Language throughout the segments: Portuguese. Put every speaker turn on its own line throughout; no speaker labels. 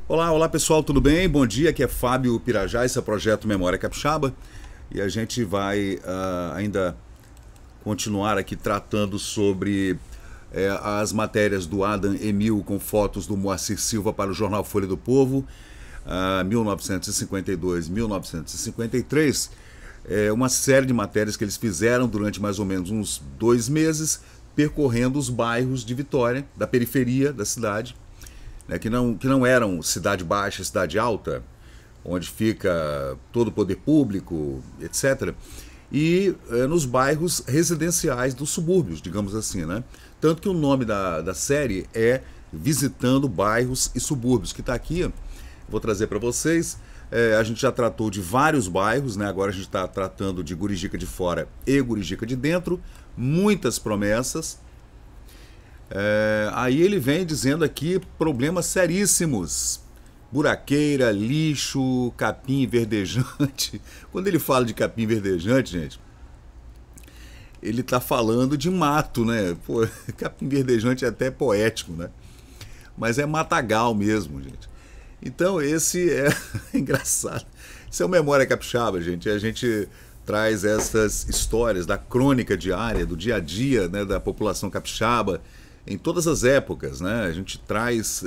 Olá pessoal, tudo bem? Bom dia, aqui é Fábio Pirajá, esse é o Projeto Memória Capixaba e a gente vai ainda continuar aqui tratando sobre as matérias do Adam Emil com fotos do Moacir Silva para o jornal Folha do Povo, 1952-1953, uma série de matérias que eles fizeram durante mais ou menos uns 2 meses, percorrendo os bairros de Vitória, da periferia da cidade, que não eram cidade baixa, cidade alta, onde fica todo o poder público, etc., e nos bairros residenciais dos subúrbios, digamos assim, né? Tanto que o nome da série é Visitando Bairros e Subúrbios, que está aqui, vou trazer para vocês. A gente já tratou de vários bairros, né? Agora a gente está tratando de Gurijica de Fora e Gurijica de Dentro, muitas promessas. Aí ele vem dizendo aqui problemas seríssimos: buraqueira, lixo, capim verdejante. Quando ele fala de capim verdejante, gente, ele está falando de mato, né? Pô, capim verdejante é até poético, né? Mas é matagal mesmo, gente. Então esse é engraçado. Isso é o Memória Capixaba, gente. A gente traz essas histórias da crônica diária, do dia a dia, né, da população capixaba, em todas as épocas, né? A gente traz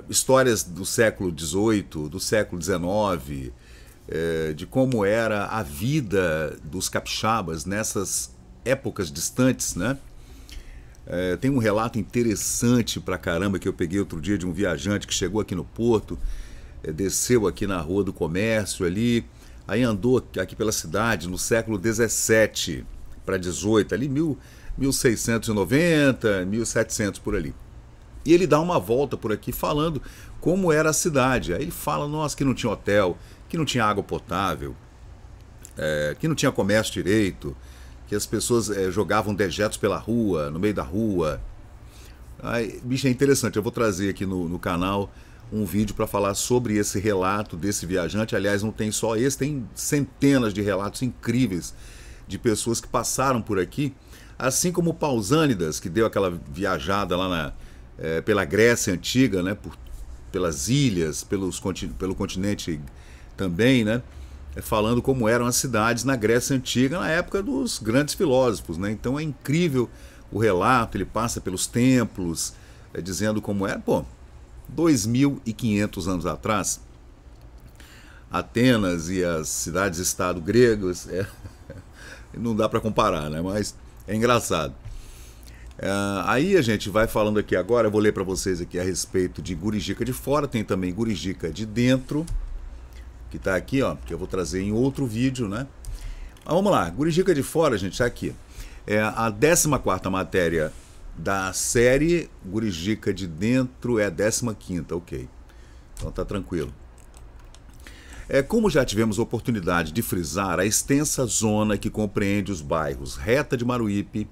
histórias do século XVIII, do século XIX, de como era a vida dos capixabas nessas épocas distantes, né? Tem um relato interessante pra caramba que eu peguei outro dia de um viajante que chegou aqui no Porto, desceu aqui na Rua do Comércio ali, aí andou aqui pela cidade no século XVII para XVIII, ali 1690, 1700 por ali. E ele dá uma volta por aqui falando como era a cidade. Aí ele fala, nossa, que não tinha hotel, que não tinha água potável, que não tinha comércio direito, que as pessoas jogavam dejetos pela rua, no meio da rua. Aí, bicho, é interessante, eu vou trazer aqui no canal um vídeo para falar sobre esse relato desse viajante. Aliás, não tem só esse, tem centenas de relatos incríveis de pessoas que passaram por aqui, assim como Pausânidas, que deu aquela viajada lá pela Grécia Antiga, né, pelas ilhas, pelo continente também, né, falando como eram as cidades na Grécia Antiga, na época dos grandes filósofos, né? Então é incrível o relato, ele passa pelos templos, dizendo como era. Pô, 2.500 anos atrás, Atenas e as cidades-estado gregas, não dá para comparar, né? Mas é engraçado. Aí a gente vai falando aqui agora, eu vou ler para vocês aqui a respeito de Gurijica de Fora, tem também Gurijica de Dentro, que está aqui, ó, que eu vou trazer em outro vídeo, né? Mas vamos lá, Gurijica de Fora, gente, está aqui. A 14ª matéria da série, Gurijica de Dentro é a 15ª, ok. Então tá tranquilo. Como já tivemos oportunidade de frisar, a extensa zona que compreende os bairros Reta de Maruípe,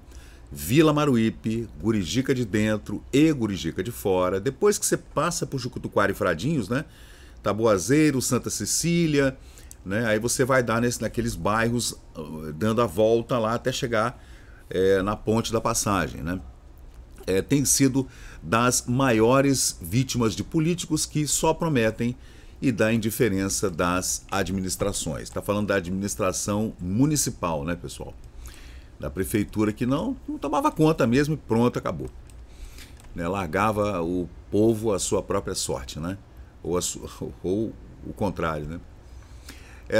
Vila Maruípe, Gurijica de Dentro e Gurijica de Fora, depois que você passa por Jucutuquara e Fradinhos, né? Taboazeiro, Santa Cecília, né? Aí você vai dar naqueles bairros, dando a volta lá até chegar na Ponte da Passagem, né? Tem sido das maiores vítimas de políticos que só prometem e da indiferença das administrações. Está falando da administração municipal, né, pessoal? Da prefeitura que não tomava conta mesmo e pronto, acabou. Né? Largava o povo à sua própria sorte, né? Ou o contrário, né?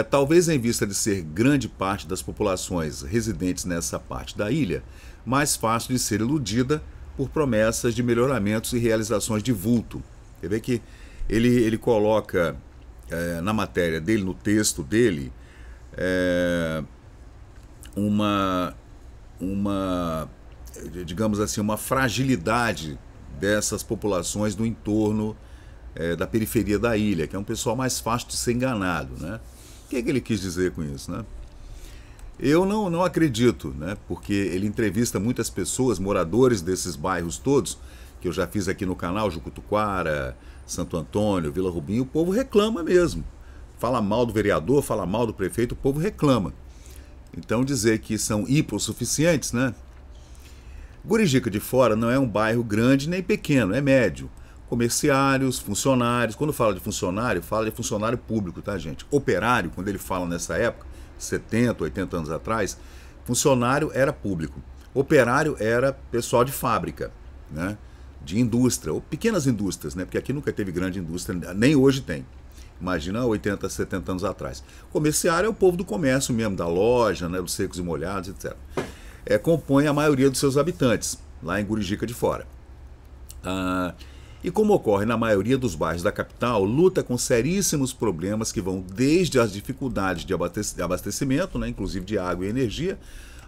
Talvez em vista de ser grande parte das populações residentes nessa parte da ilha, mais fácil de ser iludida por promessas de melhoramentos e realizações de vulto. Você vê que ele coloca na matéria dele, no texto dele, digamos assim, uma fragilidade dessas populações do entorno da periferia da ilha, que é um pessoal mais fácil de ser enganado, né? O que é que ele quis dizer com isso, né? Eu não acredito, né? Porque ele entrevista muitas pessoas, moradores desses bairros todos, que eu já fiz aqui no canal, Jucutuquara, Santo Antônio, Vila Rubim, o povo reclama mesmo. Fala mal do vereador, fala mal do prefeito, o povo reclama. Então dizer que são hipossuficientes, né? Gurijica de Fora não é um bairro grande nem pequeno, é médio. Comerciários, funcionários. Quando fala de funcionário público, tá, gente? Operário, quando ele fala nessa época, 70, 80 anos atrás, funcionário era público. Operário era pessoal de fábrica, né? De indústria, ou pequenas indústrias, né? Porque aqui nunca teve grande indústria, nem hoje tem. Imagina 80, 70 anos atrás. Comerciário é o povo do comércio mesmo, da loja, né? Dos secos e molhados, etc. Compõe a maioria dos seus habitantes, lá em Gurijica de Fora. E como ocorre na maioria dos bairros da capital, luta com seríssimos problemas que vão desde as dificuldades de abastecimento, né, inclusive de água e energia,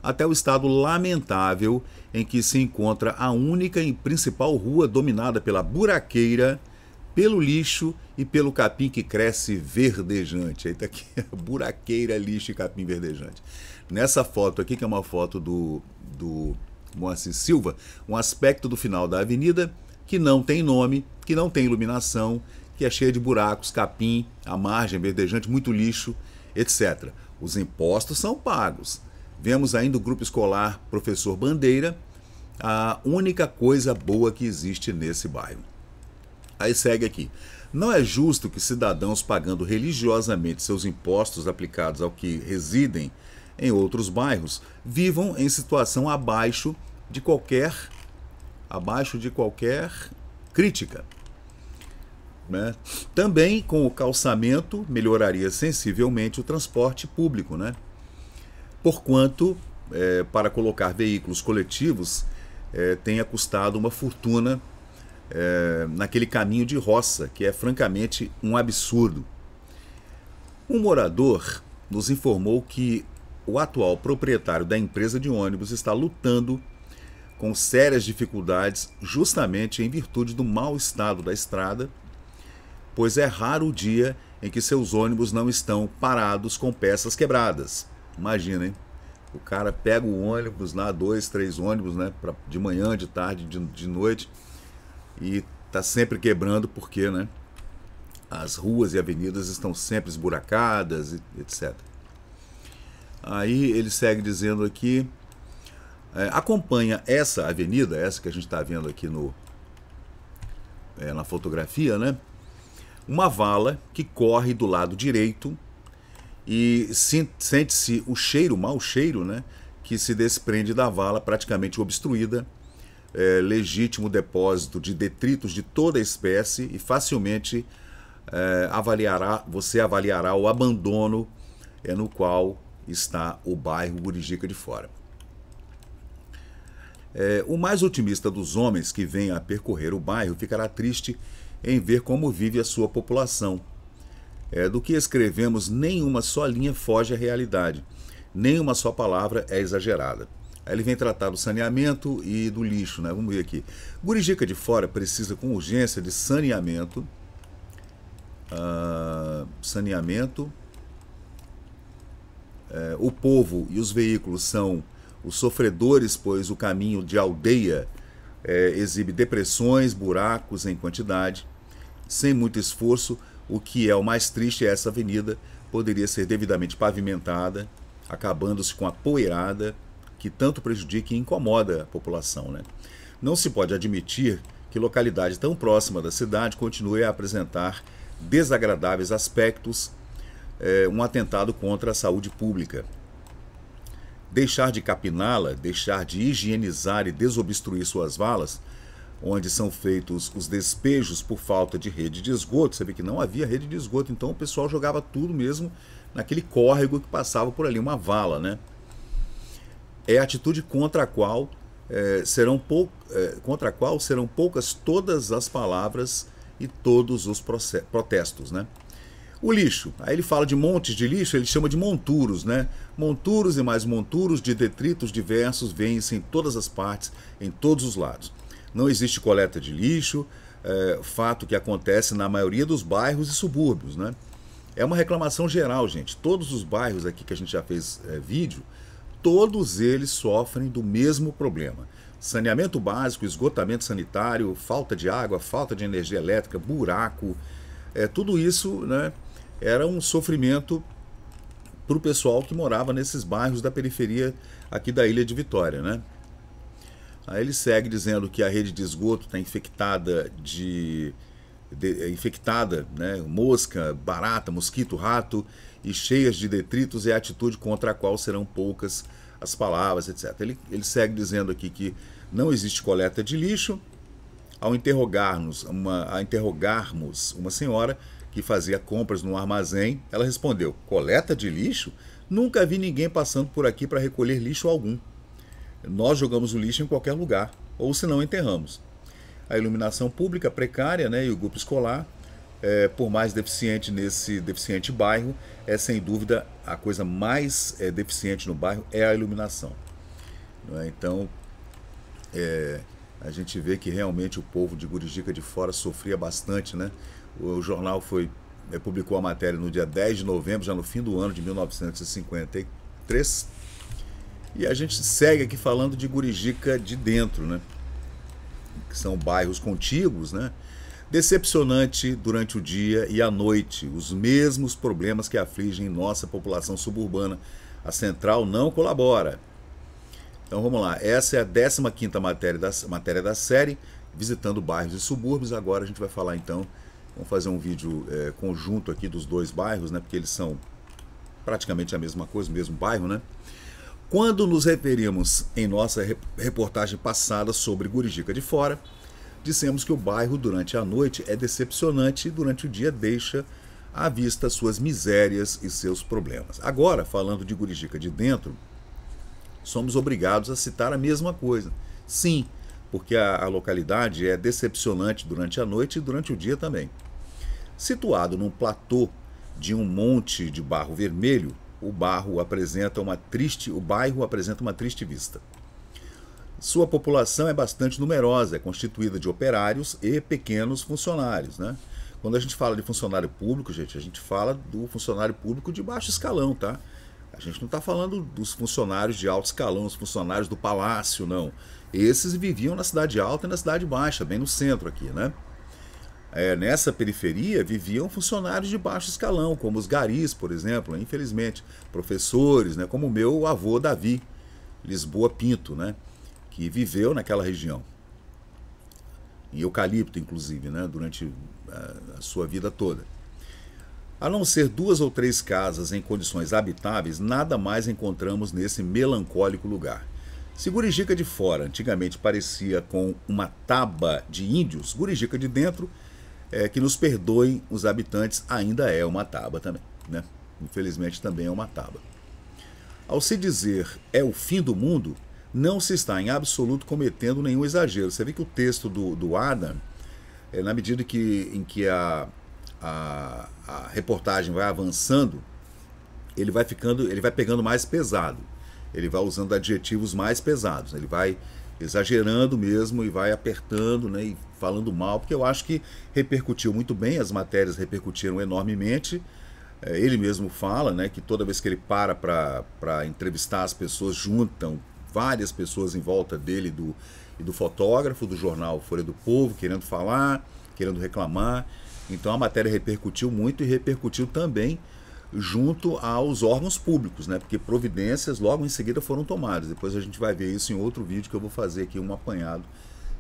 até o estado lamentável em que se encontra a única e principal rua dominada pela buraqueira, pelo lixo e pelo capim que cresce verdejante. Aí tá aqui, buraqueira, lixo e capim verdejante. Nessa foto aqui, que é uma foto do Moacir Silva, um aspecto do final da avenida que não tem nome, que não tem iluminação, que é cheia de buracos, capim, a margem verdejante, muito lixo, etc. Os impostos são pagos. Vemos ainda o grupo escolar Professor Bandeira, a única coisa boa que existe nesse bairro. Aí segue aqui. Não é justo que cidadãos pagando religiosamente seus impostos aplicados ao que residem em outros bairros vivam em situação abaixo de qualquer crítica. Né? Também com o calçamento melhoraria sensivelmente o transporte público, né? Porquanto, para colocar veículos coletivos, tenha custado uma fortuna naquele caminho de roça, que é francamente um absurdo. Um morador nos informou que o atual proprietário da empresa de ônibus está lutando com sérias dificuldades justamente em virtude do mau estado da estrada, pois é raro o dia em que seus ônibus não estão parados com peças quebradas. Imagina, hein? O cara pega o ônibus lá, 2, 3 ônibus, né, de manhã, de tarde, de noite, e tá sempre quebrando porque, né, as ruas e avenidas estão sempre esburacadas, etc. Aí ele segue dizendo aqui, acompanha essa avenida, essa que a gente está vendo aqui na fotografia, né, uma vala que corre do lado direito e sente-se o cheiro, o mau cheiro, né, que se desprende da vala praticamente obstruída, legítimo depósito de detritos de toda a espécie e facilmente você avaliará o abandono no qual está o bairro Gurijica de Fora. O mais otimista dos homens que vem a percorrer o bairro ficará triste em ver como vive a sua população. Do que escrevemos, nenhuma só linha foge à realidade, nenhuma só palavra é exagerada. Aí ele vem tratar do saneamento e do lixo, né? Vamos ver aqui. Gurijica de Fora precisa com urgência de saneamento. O povo e os veículos são os sofredores, pois o caminho de aldeia exibe depressões, buracos em quantidade. Sem muito esforço, o que é o mais triste é essa avenida poderia ser devidamente pavimentada, acabando-se com a poeirada que tanto prejudica e incomoda a população, né? Não se pode admitir que localidade tão próxima da cidade continue a apresentar desagradáveis aspectos, um atentado contra a saúde pública. Deixar de capiná-la, deixar de higienizar e desobstruir suas valas, onde são feitos os despejos por falta de rede de esgoto. Você vê que não havia rede de esgoto, então o pessoal jogava tudo mesmo naquele córrego que passava por ali, uma vala, né? É a atitude contra a qual serão poucas todas as palavras e todos os protestos, né? O lixo, aí ele fala de montes de lixo, ele chama de monturos, né? Monturos e mais monturos de detritos diversos vêm-se em todas as partes, em todos os lados. Não existe coleta de lixo, fato que acontece na maioria dos bairros e subúrbios, né? É uma reclamação geral, gente. Todos os bairros aqui que a gente já fez vídeo, todos eles sofrem do mesmo problema. Saneamento básico, esgotamento sanitário, falta de água, falta de energia elétrica, buraco, tudo isso, né, era um sofrimento para o pessoal que morava nesses bairros da periferia aqui da Ilha de Vitória, né? Aí ele segue dizendo que a rede de esgoto está infectada né, mosca, barata, mosquito, rato e cheias de detritos, é a atitude contra a qual serão poucas as palavras, etc. Ele segue dizendo aqui que não existe coleta de lixo. Ao interrogarmos uma senhora que fazia compras no armazém, ela respondeu: coleta de lixo? Nunca vi ninguém passando por aqui para recolher lixo algum. Nós jogamos o lixo em qualquer lugar, ou se não enterramos. A iluminação pública precária, né, e o grupo escolar, por mais deficiente nesse deficiente bairro, sem dúvida a coisa mais deficiente no bairro é a iluminação. Não é? Então, a gente vê que realmente o povo de Gurijica de Fora sofria bastante, né? O jornal publicou a matéria no dia 10 de novembro, já no fim do ano de 1953. E a gente segue aqui falando de Gurijica de Dentro, né? Que são bairros contíguos, né? Decepcionante durante o dia e à noite, os mesmos problemas que afligem nossa população suburbana. A central não colabora. Então vamos lá, essa é a 15ª matéria da série, visitando bairros e subúrbios. Agora a gente vai falar então, vamos fazer um vídeo conjunto aqui dos dois bairros, né? Porque eles são praticamente a mesma coisa, o mesmo bairro, né? Quando nos referimos em nossa reportagem passada sobre Gurijica de Fora, dissemos que o bairro durante a noite é decepcionante e durante o dia deixa à vista suas misérias e seus problemas. Agora, falando de Gurijica de Dentro, somos obrigados a citar a mesma coisa. Sim, porque a localidade é decepcionante durante a noite e durante o dia também. Situado num platô de um monte de barro vermelho, o bairro apresenta uma triste vista. Sua população é bastante numerosa, é constituída de operários e pequenos funcionários, né? Quando a gente fala de funcionário público, gente, a gente fala do funcionário público de baixo escalão, tá? A gente não está falando dos funcionários de alto escalão, os funcionários do palácio, não. Esses viviam na cidade alta e na cidade baixa, bem no centro aqui, né? Nessa periferia viviam funcionários de baixo escalão, como os garis, por exemplo, infelizmente, professores, né, como o meu avô Davi Lisboa Pinto, né, que viveu naquela região, em Eucalipto, inclusive, né, durante a sua vida toda. A não ser 2 ou 3 casas em condições habitáveis, nada mais encontramos nesse melancólico lugar. Se Gurijica de Fora antigamente parecia com uma taba de índios, Gurijica de Dentro, que nos perdoem os habitantes, ainda é uma taba também, né? Infelizmente também é uma taba. Ao se dizer é o fim do mundo, não se está em absoluto cometendo nenhum exagero. Você vê que o texto do Adam, na medida em que a reportagem vai avançando, ele vai pegando mais pesado. Ele vai usando adjetivos mais pesados. Ele vai exagerando mesmo e vai apertando, né, e falando mal, porque eu acho que repercutiu muito bem, as matérias repercutiram enormemente. Ele mesmo fala, né, que toda vez que ele para entrevistar as pessoas, juntam várias pessoas em volta dele e do fotógrafo do jornal Folha do Povo, querendo falar, querendo reclamar. Então a matéria repercutiu muito e repercutiu também junto aos órgãos públicos, né? Porque providências logo em seguida foram tomadas. Depois a gente vai ver isso em outro vídeo que eu vou fazer aqui, um apanhado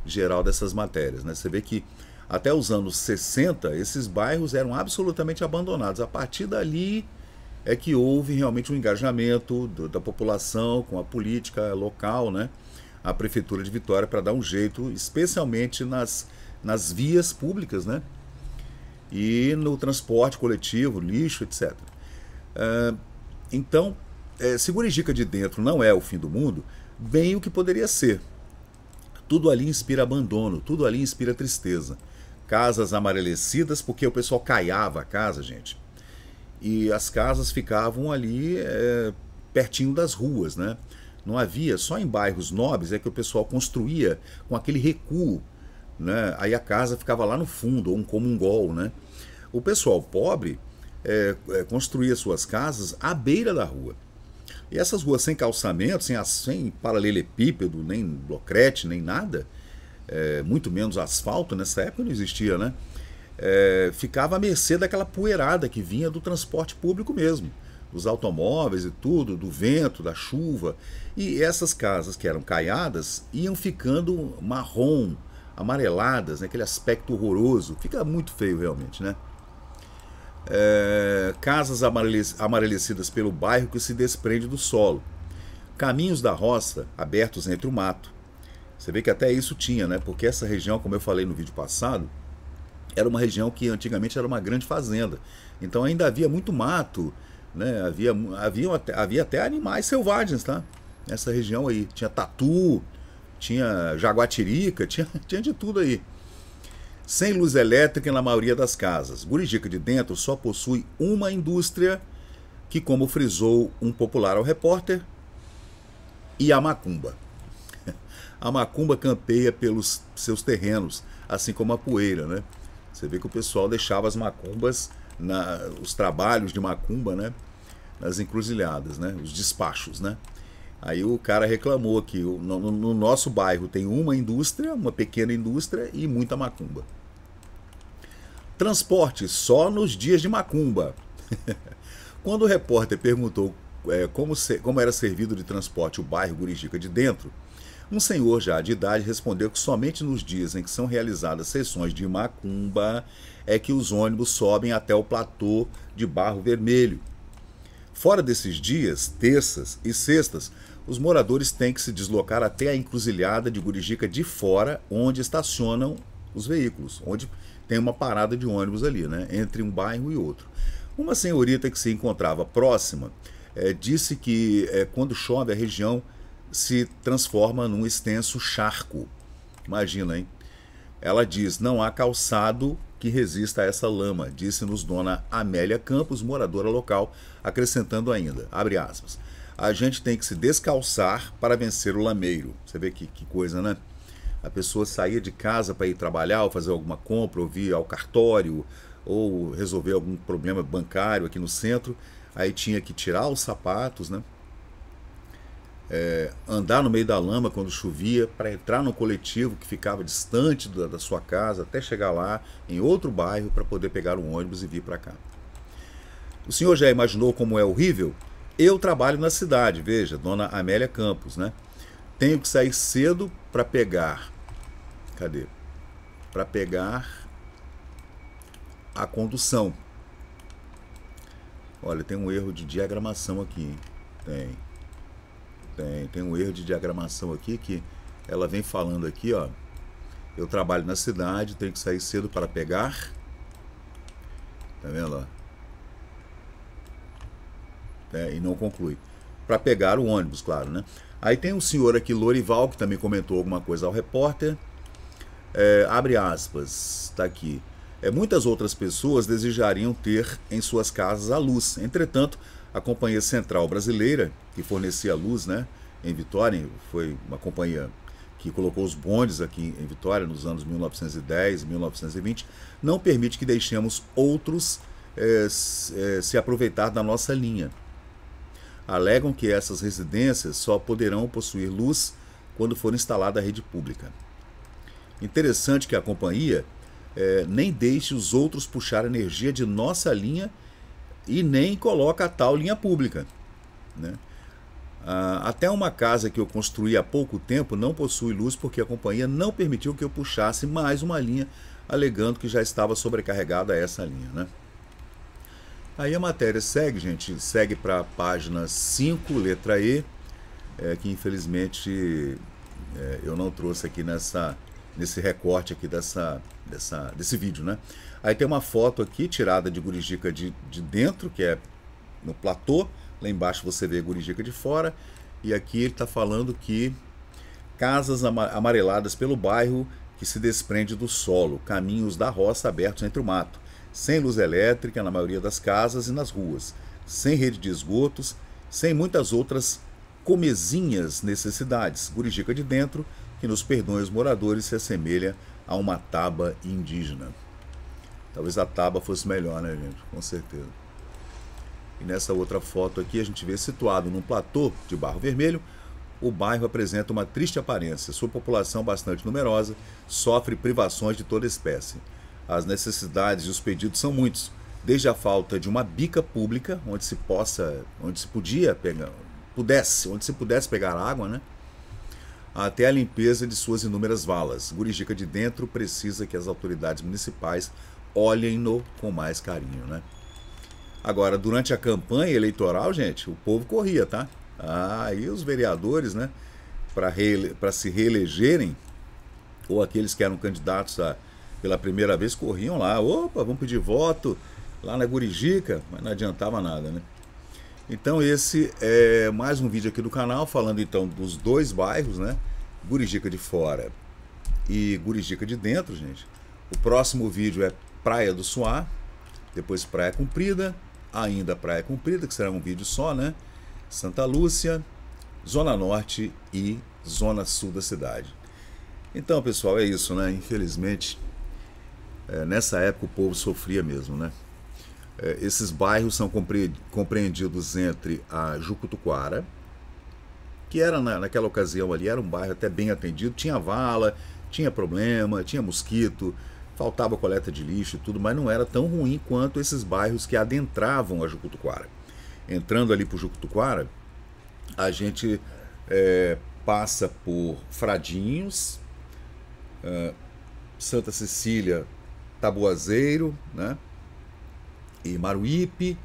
geral dessas matérias, né? Você vê que até os anos 60 esses bairros eram absolutamente abandonados. A partir dali é que houve realmente um engajamento da população com a política local, né? A Prefeitura de Vitória, para dar um jeito, especialmente nas vias públicas, né? E no transporte coletivo, lixo, etc. Então, se Gurijica de Dentro não é o fim do mundo, bem o que poderia ser. Tudo ali inspira abandono, tudo ali inspira tristeza. Casas amarelecidas, porque o pessoal caiava a casa, gente. E as casas ficavam ali pertinho das ruas, né? Não havia, só em bairros nobres é que o pessoal construía com aquele recuo, né? Aí a casa ficava lá no fundo, ou um comungol, né? O pessoal pobre construía suas casas à beira da rua. E essas ruas sem calçamento, sem paralelepípedo, nem blocrete, nem nada, muito menos asfalto, nessa época não existia, né? Ficava à mercê daquela poeirada que vinha do transporte público mesmo. dos automóveis e tudo, do vento, da chuva. E essas casas que eram caiadas iam ficando marrom, amareladas, né? Aquele aspecto horroroso. Fica muito feio realmente, né? Casas amarelecidas pelo bairro que se desprende do solo. Caminhos da roça abertos entre o mato. Você vê que até isso tinha, né? Porque essa região, como eu falei no vídeo passado, era uma região que antigamente era uma grande fazenda. Então ainda havia muito mato, né? Havia até animais selvagens, tá? Nessa região aí. Tinha tatu, tinha jaguatirica, tinha de tudo aí. Sem luz elétrica na maioria das casas. Gurijica de Dentro só possui uma indústria que, como frisou um popular ao repórter, e a macumba. A macumba campeia pelos seus terrenos, assim como a poeira, né? Você vê que o pessoal deixava as macumbas, os trabalhos de macumba, né? Nas encruzilhadas, né? Os despachos, né? Aí o cara reclamou que no nosso bairro tem uma indústria, uma pequena indústria e muita macumba. Transporte só nos dias de macumba. Quando o repórter perguntou como era servido de transporte o bairro Gurijica de Dentro, um senhor já de idade respondeu que somente nos dias em que são realizadas sessões de macumba é que os ônibus sobem até o platô de Barro Vermelho. Fora desses dias, terças e sextas, os moradores têm que se deslocar até a encruzilhada de Gurijica de Fora, onde estacionam os veículos, onde tem uma parada de ônibus ali, né, entre um bairro e outro. Uma senhorita que se encontrava próxima disse que quando chove a região se transforma num extenso charco. Imagina, hein? Ela diz, não há calçado que resista a essa lama, disse-nos dona Amélia Campos, moradora local, acrescentando ainda, abre aspas, a gente tem que se descalçar para vencer o lameiro. Você vê que coisa, né? A pessoa saía de casa para ir trabalhar, ou fazer alguma compra, ou vir ao cartório, ou resolver algum problema bancário aqui no centro, aí tinha que tirar os sapatos, né? Andar no meio da lama quando chovia, para entrar no coletivo que ficava distante da sua casa, até chegar lá em outro bairro para poder pegar um ônibus e vir para cá. O senhor já imaginou como é horrível? Eu trabalho na cidade, veja, dona Amélia Campos, né? Tenho que sair cedo para pegar... Cadê? Para pegar a condução. Olha, tem um erro de diagramação aqui, hein? Tem um erro de diagramação aqui que ela vem falando aqui, ó. Eu trabalho na cidade, tenho que sair cedo para pegar. Tá vendo, ó? E não conclui. Para pegar o ônibus, claro, né? Aí tem um senhor aqui, Lorival, que também comentou alguma coisa ao repórter. Abre aspas, tá aqui. Muitas outras pessoas desejariam ter em suas casas a luz. Entretanto, a Companhia Central Brasileira, que fornecia luz, né, em Vitória, foi uma companhia que colocou os bondes aqui em Vitória nos anos 1910 e 1920, não permite que deixemos outros se aproveitar da nossa linha. Alegam que essas residências só poderão possuir luz quando for instalada a rede pública. Interessante que a companhia nem deixe os outros puxar energia de nossa linha e nem coloca a tal linha pública, né? Até uma casa que eu construí há pouco tempo não possui luz porque a companhia não permitiu que eu puxasse mais uma linha, alegando que já estava sobrecarregada essa linha, né? Aí a matéria segue, gente, segue para a página 5, letra E, que infelizmente eu não trouxe aqui nesse recorte aqui desse vídeo, né? Aí tem uma foto aqui tirada de Gurijica de Dentro, que é no platô. Lá embaixo você vê Gurijica de Fora. E aqui ele está falando que casas amareladas pelo bairro que se desprende do solo, caminhos da roça abertos entre o mato, sem luz elétrica na maioria das casas e nas ruas, sem rede de esgotos, sem muitas outras comezinhas necessidades. Gurijica de Dentro, que nos perdoem os moradores, se assemelha a uma taba indígena. Talvez a taba fosse melhor, né, gente? Com certeza. E nessa outra foto aqui a gente vê situado num platô de Barro Vermelho, o bairro apresenta uma triste aparência. Sua população bastante numerosa sofre privações de toda espécie. As necessidades e os pedidos são muitos. desde a falta de uma bica pública onde se pudesse pegar água, né? Até a limpeza de suas inúmeras valas. Gurijica de Dentro precisa que as autoridades municipais olhem-no com mais carinho, né? Agora, durante a campanha eleitoral, gente, o povo corria, tá? Aí os vereadores, né, para se reelegerem, ou aqueles que eram candidatos pela primeira vez, corriam lá. Opa, vamos pedir voto lá na Gurijica, mas não adiantava nada, né? Então esse é mais um vídeo aqui do canal, falando então dos dois bairros, né? Gurijica de Fora e Gurijica de Dentro, gente. O próximo vídeo é Praia do Suá, depois Praia Comprida, ainda Praia Comprida, que será um vídeo só, né? Santa Lúcia, Zona Norte e Zona Sul da cidade. Então, pessoal, é isso, né? Infelizmente, nessa época o povo sofria mesmo, né? Esses bairros são compreendidos entre a Jucutuquara, que era naquela ocasião ali, era um bairro até bem atendido, tinha vala, tinha problema, tinha mosquito, faltava coleta de lixo e tudo, mas não era tão ruim quanto esses bairros que adentravam a Jucutuquara. Entrando ali por Jucutuquara, a gente passa por Fradinhos, Santa Cecília, Taboazeiro, né? E Maruípe,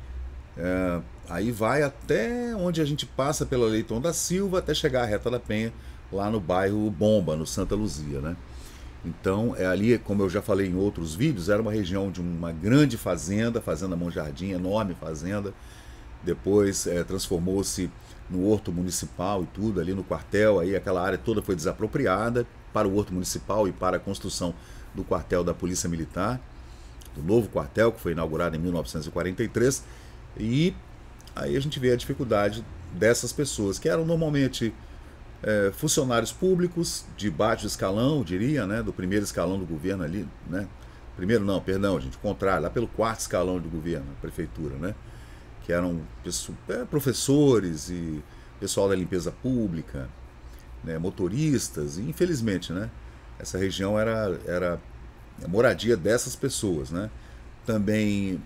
aí vai até onde a gente passa pela Leitão da Silva até chegar à Reta da Penha, lá no bairro Bomba, no Santa Luzia, né? Então, ali, como eu já falei em outros vídeos, era uma região de uma grande fazenda, Fazenda Mão Jardim, enorme fazenda. Depois transformou-se no horto municipal e tudo, ali no quartel, aí aquela área toda foi desapropriada para o horto municipal e para a construção do quartel da Polícia Militar, do novo quartel, que foi inaugurado em 1943, e aí a gente vê a dificuldade dessas pessoas, que eram normalmente funcionários públicos de baixo escalão, diria, né, do primeiro escalão do governo ali, né, primeiro não, perdão, gente, o contrário, lá pelo quarto escalão do governo, a prefeitura, né, que eram professores e pessoal da limpeza pública, né, motoristas, e infelizmente, né, essa região era a moradia dessas pessoas, né? Também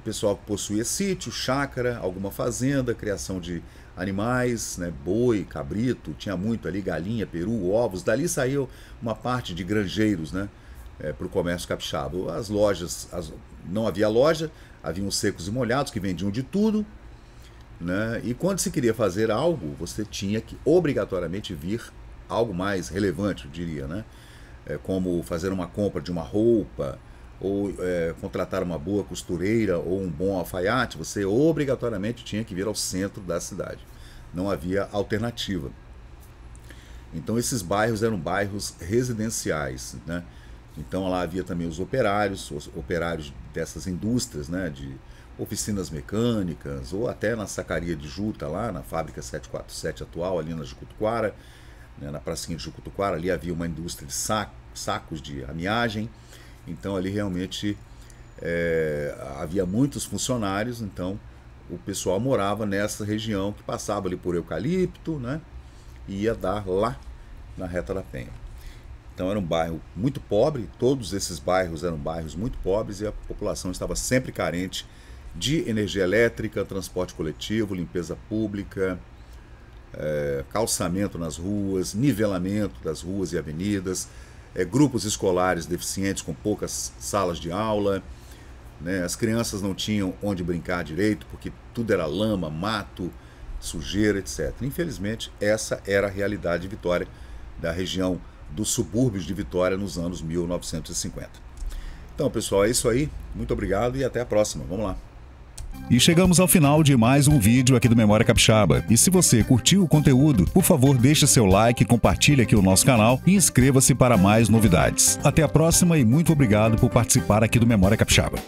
pessoal que possuía sítio, chácara, alguma fazenda, criação de animais, né? Boi, cabrito, tinha muito ali, galinha, peru, ovos. Dali saiu uma parte de granjeiros, né? Para o comércio capixaba. As lojas, não havia loja, haviam secos e molhados que vendiam de tudo, né? E quando se queria fazer algo, você tinha que obrigatoriamente vir algo mais relevante, eu diria, né? Como fazer uma compra de uma roupa, ou contratar uma boa costureira, ou um bom alfaiate, você obrigatoriamente tinha que vir ao centro da cidade. Não havia alternativa. Então esses bairros eram bairros residenciais, né? Então lá havia também os operários dessas indústrias, né? De oficinas mecânicas, ou até na sacaria de juta lá, na fábrica 747 atual, ali na Jucutuquara, na pracinha de Jucutuquara, ali havia uma indústria de sacos de amiagem, então ali realmente havia muitos funcionários, então o pessoal morava nessa região que passava ali por eucalipto, né, e ia dar lá na Reta da Penha. Então era um bairro muito pobre, todos esses bairros eram bairros muito pobres e a população estava sempre carente de energia elétrica, transporte coletivo, limpeza pública, calçamento nas ruas, nivelamento das ruas e avenidas, grupos escolares deficientes com poucas salas de aula, né? As crianças não tinham onde brincar direito, porque tudo era lama, mato, sujeira, etc. Infelizmente, essa era a realidade de Vitória, da região dos subúrbios de Vitória nos anos 1950. Então, pessoal, é isso aí. Muito obrigado e até a próxima. Vamos lá.
E chegamos ao final de mais um vídeo aqui do Memória Capixaba. E se você curtiu o conteúdo, por favor, deixe seu like, compartilhe aqui o nosso canal e inscreva-se para mais novidades. Até a próxima e muito obrigado por participar aqui do Memória Capixaba.